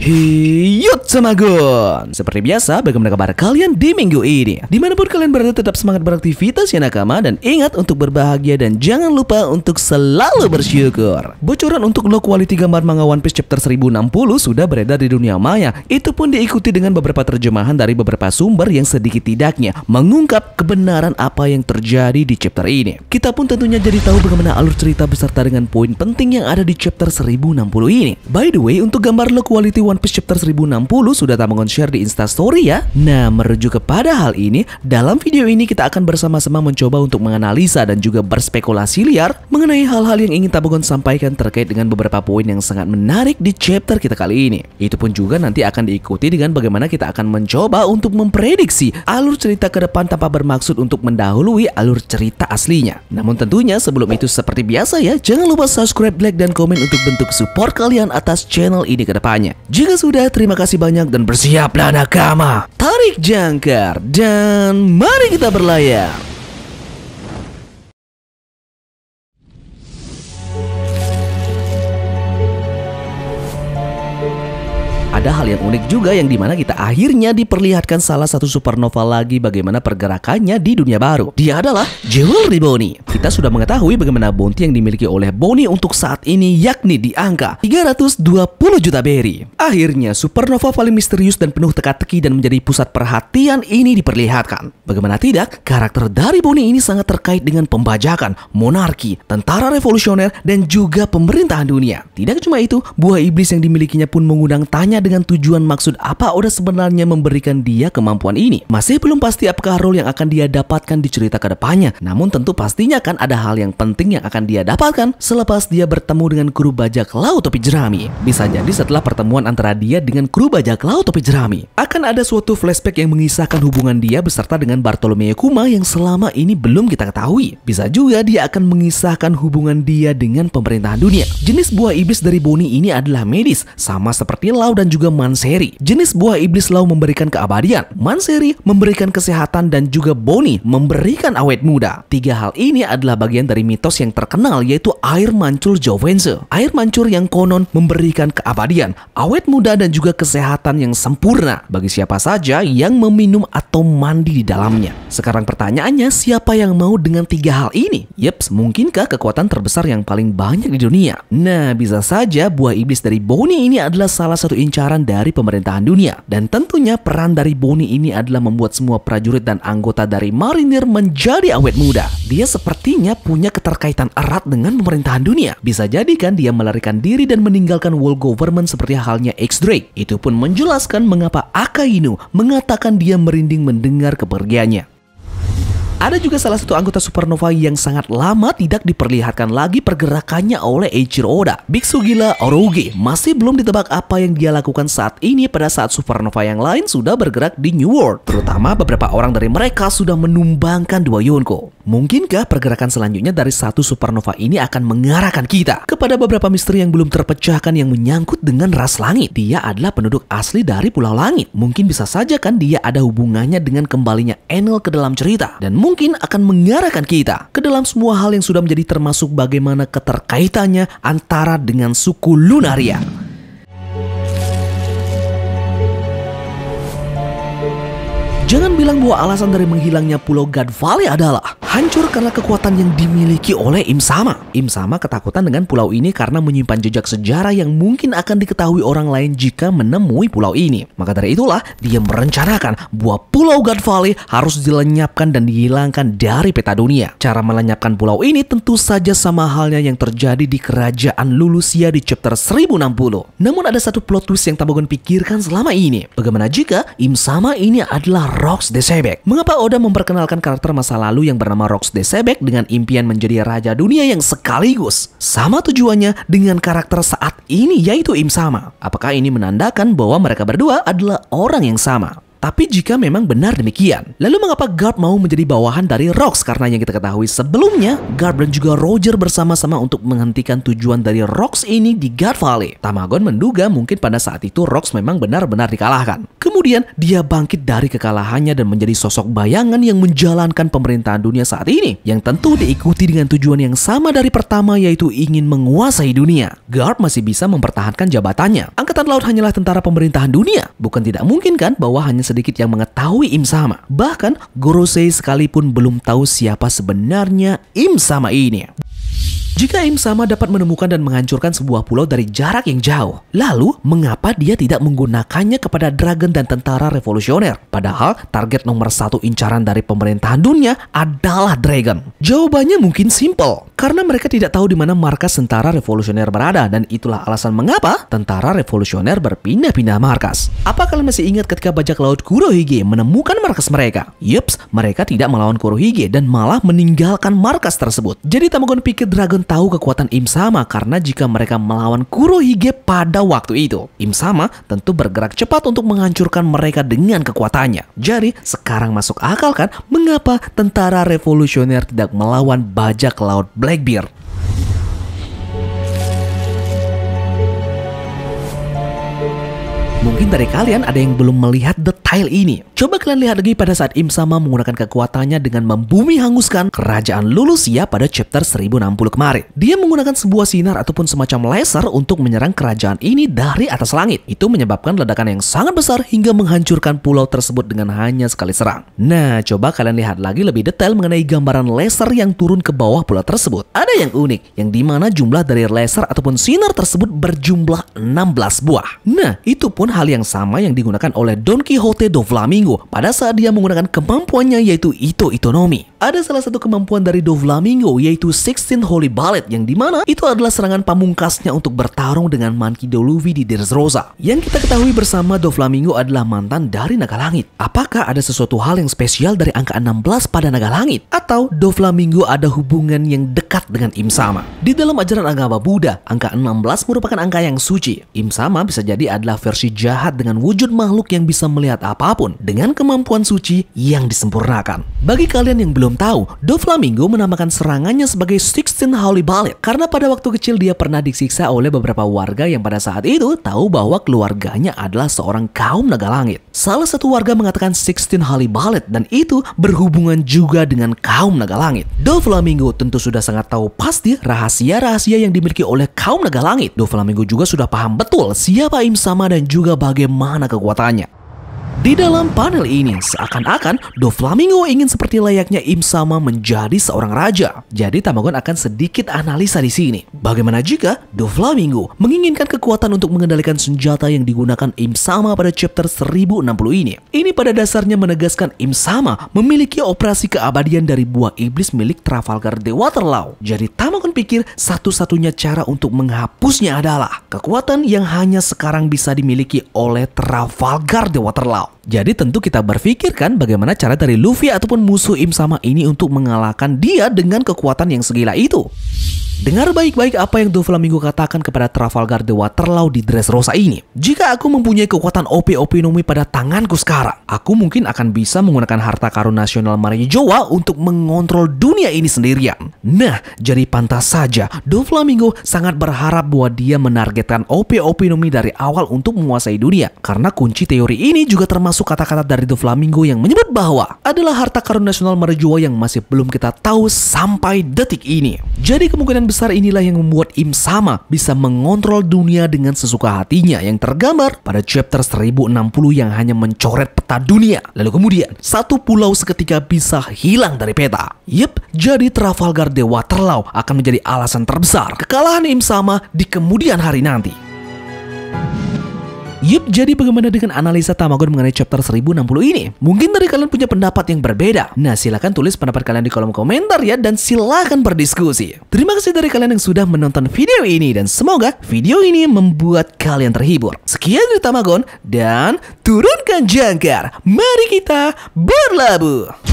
Hiyut Samagon. Seperti biasa, bagaimana kabar kalian di minggu ini? Dimanapun kalian berada, tetap semangat beraktivitas ya nakama. Dan ingat untuk berbahagia dan jangan lupa untuk selalu bersyukur. Bocoran untuk low quality gambar manga One Piece chapter 1060 sudah beredar di dunia maya. Itu pun diikuti dengan beberapa terjemahan dari beberapa sumber yang sedikit tidaknya mengungkap kebenaran apa yang terjadi di chapter ini. Kita pun tentunya jadi tahu bagaimana alur cerita beserta dengan poin penting yang ada di chapter 1060 ini. By the way, untuk gambar low quality One Piece chapter 1060 sudah Tamanggon share di Instastory ya. Nah, merujuk kepada hal ini, dalam video ini kita akan bersama-sama mencoba untuk menganalisa dan juga berspekulasi liar mengenai hal-hal yang ingin Tamanggon sampaikan terkait dengan beberapa poin yang sangat menarik di chapter kita kali ini. Itu pun juga nanti akan diikuti dengan bagaimana kita akan mencoba untuk memprediksi alur cerita ke depan tanpa bermaksud untuk mendahului alur cerita aslinya. Namun tentunya sebelum itu seperti biasa ya, jangan lupa subscribe, like, dan komen untuk bentuk support kalian atas channel ini ke depannya. Jika sudah, terima kasih banyak dan bersiaplah nakama. Tarik jangkar dan mari kita berlayar. Ada hal yang unik juga yang dimana kita akhirnya diperlihatkan salah satu supernova lagi bagaimana pergerakannya di dunia baru. Dia adalah Jewelry Bonney. Kita sudah mengetahui bagaimana bounty yang dimiliki oleh Bonney untuk saat ini yakni di angka 320 juta berry. Akhirnya supernova paling misterius dan penuh teka-teki dan menjadi pusat perhatian ini diperlihatkan. Bagaimana tidak, karakter dari Bonney ini sangat terkait dengan pembajakan, monarki, tentara revolusioner, dan juga pemerintahan dunia. Tidak cuma itu, buah iblis yang dimilikinya pun mengundang tanya dengan tujuan maksud apa Oda sebenarnya memberikan dia kemampuan ini. Masih belum pasti apakah role yang akan dia dapatkan di cerita kedepannya. Namun tentu pastinya kan ada hal yang penting yang akan dia dapatkan selepas dia bertemu dengan kru bajak laut topi jerami. Bisa jadi setelah pertemuan antara dia dengan kru bajak laut topi jerami, akan ada suatu flashback yang mengisahkan hubungan dia beserta dengan Bartolomeo Kuma yang selama ini belum kita ketahui. Bisa juga dia akan mengisahkan hubungan dia dengan pemerintahan dunia. Jenis buah iblis dari Bonney ini adalah medis, sama seperti Law dan juga Manseri. Jenis buah iblis Law memberikan keabadian, Manseri memberikan kesehatan, dan juga Bonney memberikan awet muda. Tiga hal ini adalah bagian dari mitos yang terkenal yaitu air mancur Jovense. Air mancur yang konon memberikan keabadian, awet muda, dan juga kesehatan yang sempurna bagi siapa saja yang meminum atau mandi di dalamnya. Sekarang pertanyaannya, siapa yang mau dengan tiga hal ini? Yeps, mungkinkah kekuatan terbesar yang paling banyak di dunia? Nah, bisa saja buah iblis dari Bonney ini adalah salah satu incaran dari pemerintahan dunia. Dan tentunya peran dari Bonney ini adalah membuat semua prajurit dan anggota dari marinir menjadi awet muda. Dia sepertinya punya keterkaitan erat dengan pemerintahan dunia. Bisa jadi kan dia melarikan diri dan meninggalkan world government seperti halnya X-Drake. Itu pun menjelaskan mengapa Akainu mengatakan dia merinding mendengar kepergiannya. Ada juga salah satu anggota supernova yang sangat lama tidak diperlihatkan lagi pergerakannya oleh Eiichiro Oda. Biksu gila Oroge masih belum ditebak apa yang dia lakukan saat ini pada saat supernova yang lain sudah bergerak di New World. Terutama beberapa orang dari mereka sudah menumbangkan dua Yonko. Mungkinkah pergerakan selanjutnya dari satu supernova ini akan mengarahkan kita kepada beberapa misteri yang belum terpecahkan yang menyangkut dengan ras langit? Dia adalah penduduk asli dari Pulau Langit. Mungkin bisa saja kan dia ada hubungannya dengan kembalinya Enel ke dalam cerita. Dan mungkin akan mengarahkan kita ke dalam semua hal yang sudah menjadi termasuk bagaimana keterkaitannya antara dengan suku Lunaria. Jangan bilang bahwa alasan dari menghilangnya Pulau God Valley adalah hancur karena kekuatan yang dimiliki oleh Im Sama. Im Sama ketakutan dengan pulau ini karena menyimpan jejak sejarah yang mungkin akan diketahui orang lain jika menemui pulau ini. Maka dari itulah dia merencanakan bahwa Pulau God Valley harus dilenyapkan dan dihilangkan dari peta dunia. Cara melenyapkan pulau ini tentu saja sama halnya yang terjadi di kerajaan Lulusia di chapter 1060. Namun ada satu plot twist yang Tamanggon pikirkan selama ini. Bagaimana jika Im Sama ini adalah Rox de Sebek? Mengapa Oda memperkenalkan karakter masa lalu yang bernama Rox de Sebek dengan impian menjadi raja dunia yang sekaligus sama tujuannya dengan karakter saat ini yaitu Im Sama? Apakah ini menandakan bahwa mereka berdua adalah orang yang sama? Tapi jika memang benar demikian, lalu mengapa Garp mau menjadi bawahan dari Rox? Karena yang kita ketahui sebelumnya, Garp dan juga Roger bersama-sama untuk menghentikan tujuan dari Rox ini di God Valley. Tamanggon menduga mungkin pada saat itu Rox memang benar-benar dikalahkan. kemudian dia bangkit dari kekalahannya dan menjadi sosok bayangan yang menjalankan pemerintahan dunia saat ini, yang tentu diikuti dengan tujuan yang sama dari pertama, yaitu ingin menguasai dunia. Garp masih bisa mempertahankan jabatannya. Angkatan Laut hanyalah tentara pemerintahan dunia. Bukan tidak mungkin kan bahwa hanya sedikit yang mengetahui Im Sama. Bahkan Gorosei sekalipun belum tahu siapa sebenarnya Im Sama ini. Jika Im Sama dapat menemukan dan menghancurkan sebuah pulau dari jarak yang jauh, lalu mengapa dia tidak menggunakannya kepada Dragon dan tentara revolusioner? Padahal target nomor 1 incaran dari pemerintahan dunia adalah Dragon. Jawabannya mungkin simple, karena mereka tidak tahu di mana markas tentara revolusioner berada, dan itulah alasan mengapa tentara revolusioner berpindah-pindah markas. Apa kalian masih ingat ketika bajak laut Kurohige menemukan markas mereka? Yups, mereka tidak melawan Kurohige dan malah meninggalkan markas tersebut. Jadi Tamagon pikir Dragon tahu kekuatan Im Sama, karena jika mereka melawan Kurohige pada waktu itu, Im Sama tentu bergerak cepat untuk menghancurkan mereka dengan kekuatannya. Jadi sekarang masuk akal kan mengapa tentara revolusioner tidak melawan bajak laut Blackbeard. Mungkin dari kalian ada yang belum melihat detail ini. Coba kalian lihat lagi pada saat Im Sama menggunakan kekuatannya dengan membumi hanguskan kerajaan Lulusia pada chapter 1060 kemarin. Dia menggunakan sebuah sinar ataupun semacam laser untuk menyerang kerajaan ini dari atas langit. Itu menyebabkan ledakan yang sangat besar hingga menghancurkan pulau tersebut dengan hanya sekali serang. Nah, coba kalian lihat lagi lebih detail mengenai gambaran laser yang turun ke bawah pulau tersebut. Ada yang unik, yang dimana jumlah dari laser ataupun sinar tersebut berjumlah 16 buah. Nah, itu pun hal yang sama yang digunakan oleh Don Quixote Doflamingo pada saat dia menggunakan kemampuannya, yaitu Ito Itonomi. Ada salah satu kemampuan dari Doflamingo, yaitu 16 Holy Ballet, yang dimana itu adalah serangan pamungkasnya untuk bertarung dengan Monkey D. Luffy di Dressrosa. Yang kita ketahui bersama, Doflamingo adalah mantan dari Naga Langit. Apakah ada sesuatu hal yang spesial dari angka 16 pada Naga Langit? Atau Doflamingo ada hubungan yang dekat dengan Im Sama? Di dalam ajaran agama Buddha, angka 16 merupakan angka yang suci. Im Sama bisa jadi adalah versi jahat dengan wujud makhluk yang bisa melihat apapun dengan kemampuan suci yang disempurnakan. Bagi kalian yang belum tahu, Doflamingo menamakan serangannya sebagai 16 Holy Ballet karena pada waktu kecil dia pernah disiksa oleh beberapa warga yang pada saat itu tahu bahwa keluarganya adalah seorang kaum naga langit. Salah satu warga mengatakan 16 Holy Ballet dan itu berhubungan juga dengan kaum naga langit. Doflamingo tentu sudah sangat tahu pasti rahasia-rahasia yang dimiliki oleh kaum naga langit. Doflamingo juga sudah paham betul siapa Im Sama dan juga bagaimana kekuatannya. Di dalam panel ini, seakan-akan Doflamingo ingin seperti layaknya Im Sama menjadi seorang raja. Jadi Tamagon akan sedikit analisa di sini. Bagaimana jika Doflamingo menginginkan kekuatan untuk mengendalikan senjata yang digunakan Im Sama pada chapter 1060 ini? Ini pada dasarnya menegaskan Im Sama memiliki operasi keabadian dari buah iblis milik Trafalgar The Waterlaw. Jadi Tamagon pikir satu-satunya cara untuk menghapusnya adalah kekuatan yang hanya sekarang bisa dimiliki oleh Trafalgar The Waterlaw. Jadi tentu kita berpikirkan bagaimana cara dari Luffy ataupun musuh Im Sama ini untuk mengalahkan dia dengan kekuatan yang segila itu. Dengar baik-baik apa yang Doflamingo katakan kepada Trafalgar The Waterlaw di Dressrosa ini. Jika aku mempunyai kekuatan OP Nomi pada tanganku sekarang, aku mungkin akan bisa menggunakan harta karun nasional Marijoa untuk mengontrol dunia ini sendirian. Nah, jadi pantas saja Doflamingo sangat berharap bahwa dia menargetkan OP Nomi dari awal untuk menguasai dunia. Karena kunci teori ini juga termasuk kata-kata dari Doflamingo yang menyebut bahwa adalah harta karun nasional Marijoa yang masih belum kita tahu sampai detik ini. Jadi kemungkinan besar inilah yang membuat Im Sama bisa mengontrol dunia dengan sesuka hatinya yang tergambar pada chapter 1060 yang hanya mencoret peta dunia. Lalu kemudian satu pulau seketika bisa hilang dari peta. Yep, jadi Trafalgar The Waterlaw akan menjadi alasan terbesar kekalahan Im Sama di kemudian hari nanti. Yup, jadi bagaimana dengan analisa Tamagon mengenai chapter 1060 ini? Mungkin dari kalian punya pendapat yang berbeda. Nah, silahkan tulis pendapat kalian di kolom komentar ya, dan silahkan berdiskusi. Terima kasih dari kalian yang sudah menonton video ini, dan semoga video ini membuat kalian terhibur. Sekian dari Tamagon, dan turunkan jangkar. Mari kita berlabuh.